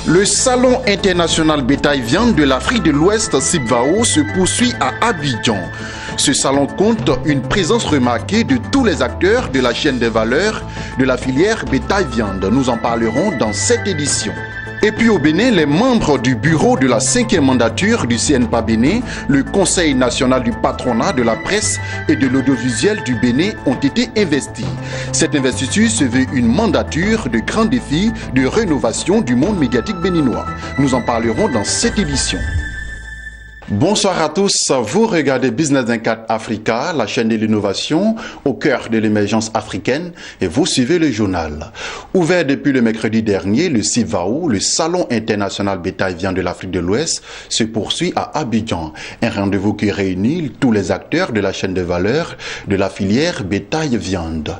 Le Salon international bétail-viande de l'Afrique de l'Ouest, SIBVAO, se poursuit à Abidjan. Ce salon compte une présence remarquée de tous les acteurs de la chaîne des valeurs de la filière bétail-viande. Nous en parlerons dans cette édition. Et puis au Bénin, les membres du bureau de la 5e mandature du CNPA Bénin, le Conseil national du patronat de la presse et de l'audiovisuel du Bénin ont été investis. Cette investiture se veut une mandature de grands défis de rénovation du monde médiatique béninois. Nous en parlerons dans cette édition. Bonsoir à tous, vous regardez Business 24 Africa, la chaîne de l'innovation au cœur de l'émergence africaine et vous suivez le journal. Ouvert depuis le mercredi dernier, le SIBVAO, le Salon international bétail-viande de l'Afrique de l'Ouest, se poursuit à Abidjan. Un rendez-vous qui réunit tous les acteurs de la chaîne de valeur de la filière bétail-viande.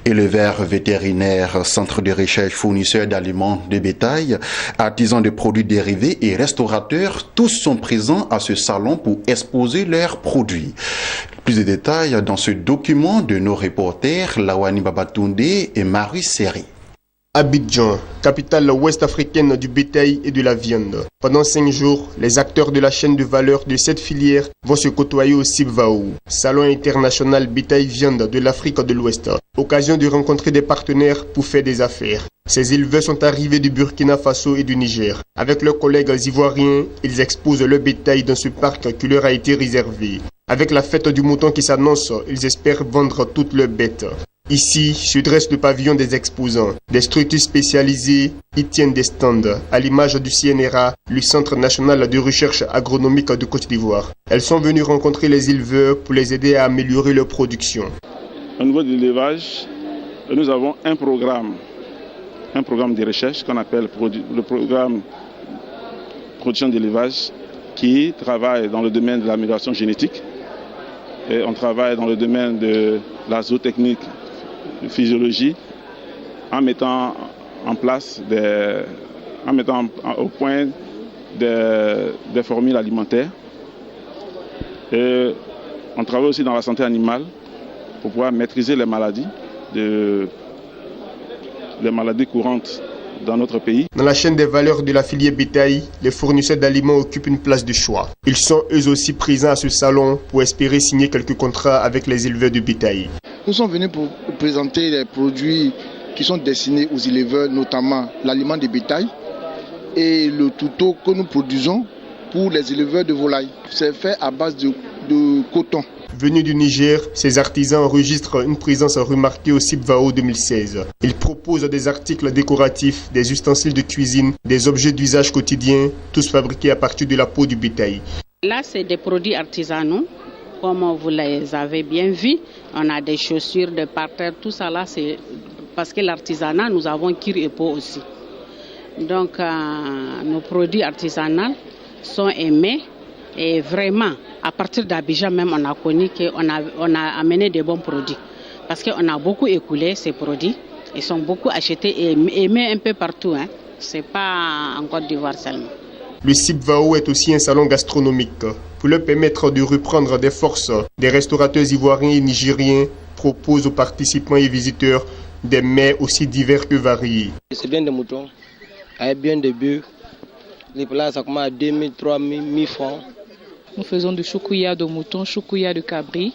Éleveurs vétérinaires, centres de recherche, fournisseurs d'aliments de bétail, artisans de produits dérivés et restaurateurs, tous sont présents à ce salon pour exposer leurs produits. Plus de détails dans ce document de nos reporters Lawani Babatunde et Marie Seri. Abidjan, capitale ouest-africaine du bétail et de la viande. Pendant 5 jours, les acteurs de la chaîne de valeur de cette filière vont se côtoyer au SIBVAO, Salon international bétail-viande de l'Afrique de l'Ouest. Occasion de rencontrer des partenaires pour faire des affaires. Ces éleveurs sont arrivés du Burkina Faso et du Niger. Avec leurs collègues ivoiriens, ils exposent leur bétail dans ce parc qui leur a été réservé. Avec la fête du mouton qui s'annonce, ils espèrent vendre toutes leurs bêtes. Ici se dresse le pavillon des exposants. Des structures spécialisées y tiennent des stands, à l'image du CNRA, le Centre national de recherche agronomique de Côte d'Ivoire. Elles sont venues rencontrer les éleveurs pour les aider à améliorer leur production. Au niveau de l'élevage, nous avons un programme de recherche qu'on appelle le programme production d'élevage qui travaille dans le domaine de l'amélioration génétique. Et on travaille dans le domaine de la zootechnique, physiologie, en mettant en place au point des formules alimentaires. Et on travaille aussi dans la santé animale pour pouvoir maîtriser les maladies courantes dans notre pays. Dans la chaîne des valeurs de la filière bétail, les fournisseurs d'aliments occupent une place de choix. Ils sont eux aussi présents à ce salon pour espérer signer quelques contrats avec les éleveurs de bétail. Nous sommes venus pour présenter les produits qui sont destinés aux éleveurs, notamment l'aliment de bétail et le touto que nous produisons pour les éleveurs de volailles. C'est fait à base de coton. Venus du Niger, ces artisans enregistrent une présence remarquée au SIBVAO 2016. Ils proposent des articles décoratifs, des ustensiles de cuisine, des objets d'usage quotidien, tous fabriqués à partir de la peau du bétail. Là, c'est des produits artisanaux, comme vous les avez bien vus. On a des chaussures de parterre, tout ça là, c'est parce que l'artisanat, nous avons cuir et peau aussi. Donc, nos produits artisanaux sont aimés. Et vraiment, à partir d'Abidjan même, on a connu qu'on a amené des bons produits. Parce qu'on a beaucoup écoulé ces produits. Ils sont beaucoup achetés et aimés un peu partout. Ce n'est pas en Côte d'Ivoire seulement. Le SIBVAO est aussi un salon gastronomique. Pour leur permettre de reprendre des forces, des restaurateurs ivoiriens et nigériens proposent aux participants et visiteurs des mets aussi divers que variés. C'est bien des moutons, avec bien des bœufs. Les plats, ça commence à 2 000, 3 000, 1 000 francs. Nous faisons du choukouya de mouton, choukouya de cabri,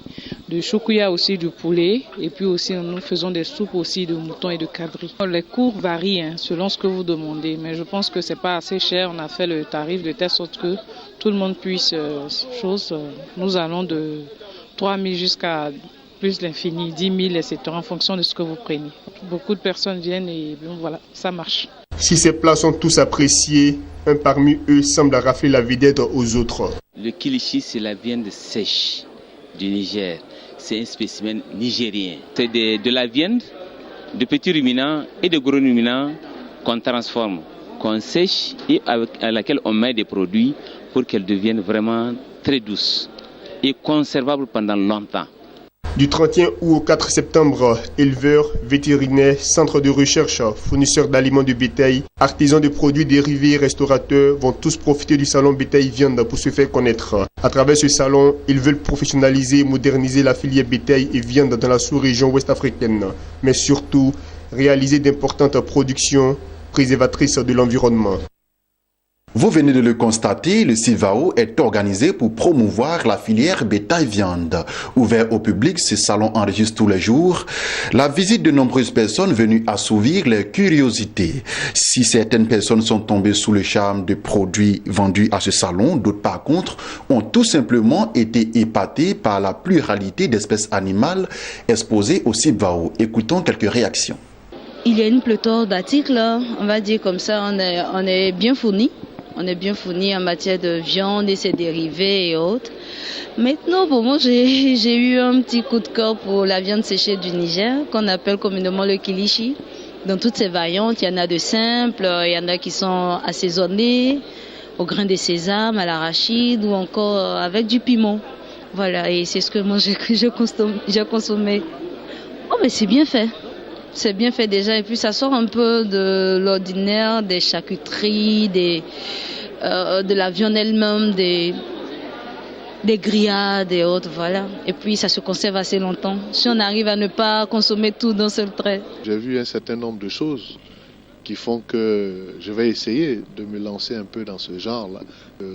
du choukouya aussi du poulet et puis aussi nous faisons des soupes aussi de mouton et de cabri. Les cours varient selon ce que vous demandez, mais je pense que c'est pas assez cher. On a fait le tarif de telle sorte que tout le monde puisse Nous allons de 3 000 jusqu'à plus l'infini, 10 000, etc. en fonction de ce que vous prenez. Beaucoup de personnes viennent et bon, voilà, ça marche. Si ces plats sont tous appréciés, un parmi eux semble rafler la vedette aux autres. Le kilichi, c'est la viande sèche du Niger. C'est un spécimen nigérien. C'est de la viande de petits ruminants et de gros ruminants qu'on transforme, qu'on sèche et à laquelle on met des produits pour qu'elle devienne vraiment très douce et conservable pendant longtemps. Du 31 août au 4 septembre, éleveurs, vétérinaires, centres de recherche, fournisseurs d'aliments de bétail, artisans de produits dérivés et restaurateurs vont tous profiter du salon bétail-viande pour se faire connaître. À travers ce salon, ils veulent professionnaliser et moderniser la filière bétail et viande dans la sous-région ouest-africaine, mais surtout réaliser d'importantes productions préservatrices de l'environnement. Vous venez de le constater, le CIVAO est organisé pour promouvoir la filière bétail-viande. Ouvert au public, ce salon enregistre tous les jours la visite de nombreuses personnes venues assouvir leur curiosité. Si certaines personnes sont tombées sous le charme de produits vendus à ce salon, d'autres par contre ont tout simplement été épatées par la pluralité d'espèces animales exposées au CIVAO. Écoutons quelques réactions. Il y a une pléthore d'articles, on va dire comme ça, on est bien fourni. On est bien fourni en matière de viande et ses dérivés et autres. Maintenant, pour moi, j'ai eu un petit coup de cœur pour la viande séchée du Niger, qu'on appelle communément le kilichi. Dans toutes ses variantes, il y en a de simples, il y en a qui sont assaisonnés au grain de sésame, à l'arachide ou encore avec du piment. Voilà, et c'est ce que moi j'ai consommé. Oh, mais c'est bien fait. C'est bien fait déjà et puis ça sort un peu de l'ordinaire, des charcuteries, de la viande elle-même, des grillades et autres, voilà. Et puis ça se conserve assez longtemps. Si on arrive à ne pas consommer tout d'un seul trait. J'ai vu un certain nombre de choses qui font que je vais essayer de me lancer un peu dans ce genre-là.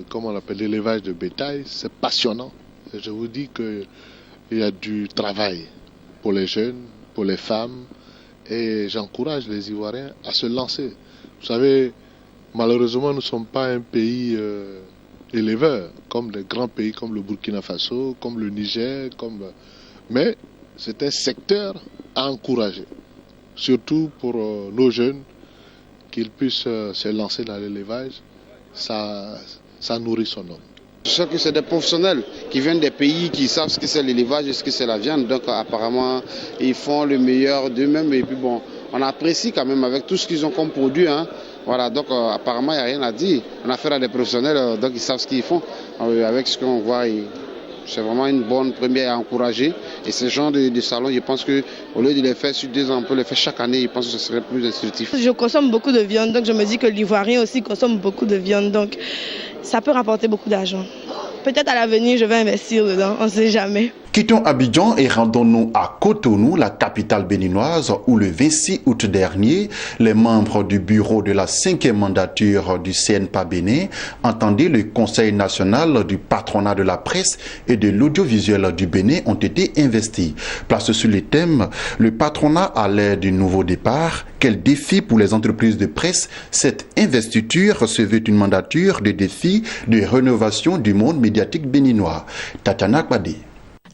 Comme on l'appelle l'élevage de bétail, c'est passionnant. Et je vous dis qu'il y a du travail pour les jeunes, pour les femmes. Et j'encourage les Ivoiriens à se lancer. Vous savez, malheureusement, nous ne sommes pas un pays éleveur, comme les grands pays comme le Burkina Faso, comme le Niger, mais c'est un secteur à encourager, surtout pour nos jeunes, qu'ils puissent se lancer dans l'élevage, ça nourrit son homme. Je sais que c'est des professionnels qui viennent des pays qui savent ce que c'est l'élevage et ce que c'est la viande. Donc apparemment, ils font le meilleur d'eux-mêmes. Et puis bon, on apprécie quand même avec tout ce qu'ils ont comme produit. Voilà, donc apparemment, il n'y a rien à dire. On a affaire à des professionnels, donc ils savent ce qu'ils font. Avec ce qu'on voit, c'est vraiment une bonne première à encourager. Et ce genre de salon, je pense qu'au lieu de les faire sur 2 ans, on peut les faire chaque année. Je pense que ce serait plus instructif. Je consomme beaucoup de viande, donc je me dis que l'Ivoirien aussi consomme beaucoup de viande. Donc ça peut rapporter beaucoup d'argent. Peut-être à l'avenir, je vais investir dedans, on ne sait jamais. Quittons Abidjan et rendons-nous à Cotonou, la capitale béninoise, où le 26 août dernier, les membres du bureau de la 5e mandature du CNPA Bénin entendaient le Conseil national du patronat de la presse et de l'audiovisuel du Bénin ont été investis. Place sur les thèmes, le patronat à l'ère du nouveau départ, quel défi pour les entreprises de presse. Cette investiture se veut une mandature de défi de rénovation du monde médiatique béninois. Tatiana Kwadé.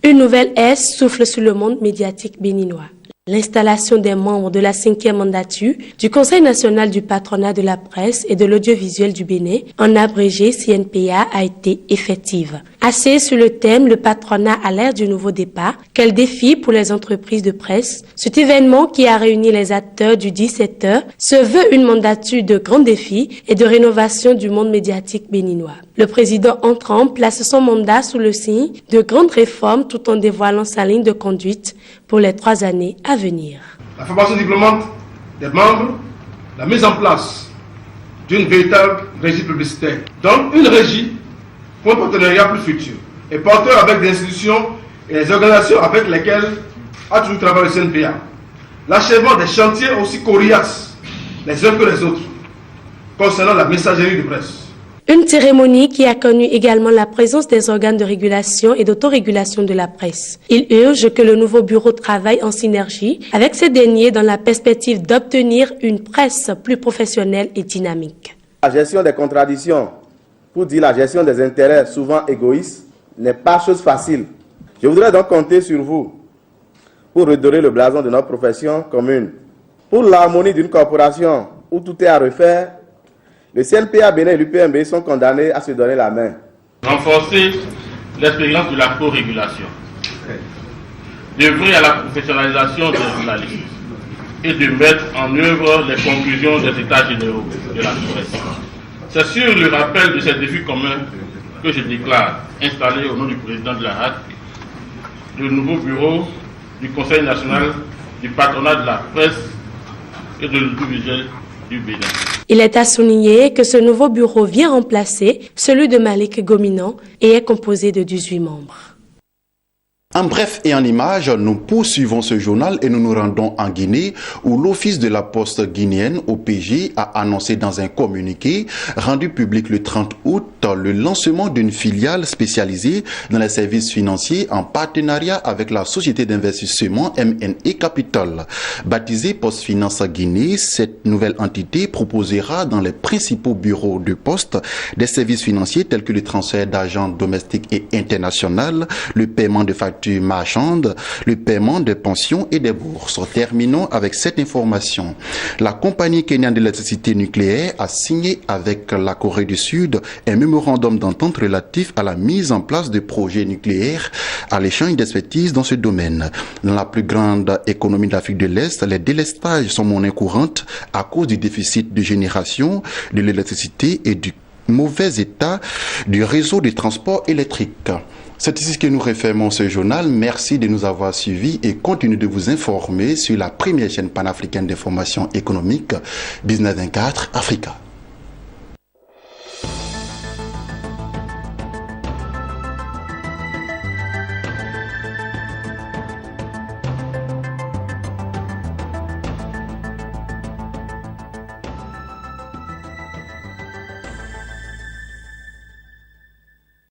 Une nouvelle ère souffle sur le monde médiatique béninois. L'installation des membres de la 5e mandature du Conseil national du patronat de la presse et de l'audiovisuel du Bénin, en abrégé CNPA, a été effective. Assise sur le thème « Le patronat à l'ère du nouveau départ, quel défi pour les entreprises de presse ?» Cet événement qui a réuni les acteurs du 17h se veut une mandature de grands défis et de rénovation du monde médiatique béninois. Le président entrant place son mandat sous le signe de grandes réformes tout en dévoilant sa ligne de conduite pour les 3 années à venir. La formation diplômante des membres, la mise en place d'une véritable régie publicitaire, donc une régie pour un partenariat plus futur et porteur avec des institutions et les organisations avec lesquelles a toujours travaillé le CNPA. L'achèvement des chantiers aussi coriaces les uns que les autres concernant la messagerie de presse. Une cérémonie qui a connu également la présence des organes de régulation et d'autorégulation de la presse. Il urge que le nouveau bureau travaille en synergie avec ces derniers dans la perspective d'obtenir une presse plus professionnelle et dynamique. La gestion des contradictions, pour dire la gestion des intérêts souvent égoïstes, n'est pas chose facile. Je voudrais donc compter sur vous pour redorer le blason de notre profession commune. Pour l'harmonie d'une corporation où tout est à refaire, le CNPA Bénin et l'UPMB sont condamnés à se donner la main. Renforcer l'expérience de la co-régulation, d'œuvrer à la professionnalisation des journalistes et de mettre en œuvre les conclusions des états généraux de la presse. C'est sur le rappel de ces défis communs que je déclare installé au nom du président de la RAC le nouveau bureau du Conseil national du patronat de la presse et de l'audiovisuel du Bénin. Il est à souligner que ce nouveau bureau vient remplacer celui de Malik Gominan et est composé de 18 membres. En bref et en images, nous poursuivons ce journal et nous nous rendons en Guinée où l'Office de la Poste guinéenne, OPG, a annoncé dans un communiqué rendu public le 30 août le lancement d'une filiale spécialisée dans les services financiers en partenariat avec la société d'investissement MNE Capital. Baptisée Poste Finance Guinée, cette nouvelle entité proposera dans les principaux bureaux de poste des services financiers tels que le transfert d'argent domestique et international, le paiement de factures marchandes, le paiement des pensions et des bourses. Terminons avec cette information. La compagnie kenyane d'électricité nucléaire a signé avec la Corée du Sud un mémorandum d'entente relatif à la mise en place de projets nucléaires à l'échange d'expertise dans ce domaine. Dans la plus grande économie de l'Afrique de l'Est, les délestages sont monnaie courante à cause du déficit de génération de l'électricité et du mauvais état du réseau de transport électrique. C'est ici que nous refermons ce journal. Merci de nous avoir suivis et continuez de vous informer sur la première chaîne panafricaine d'information économique, Business 24 Africa.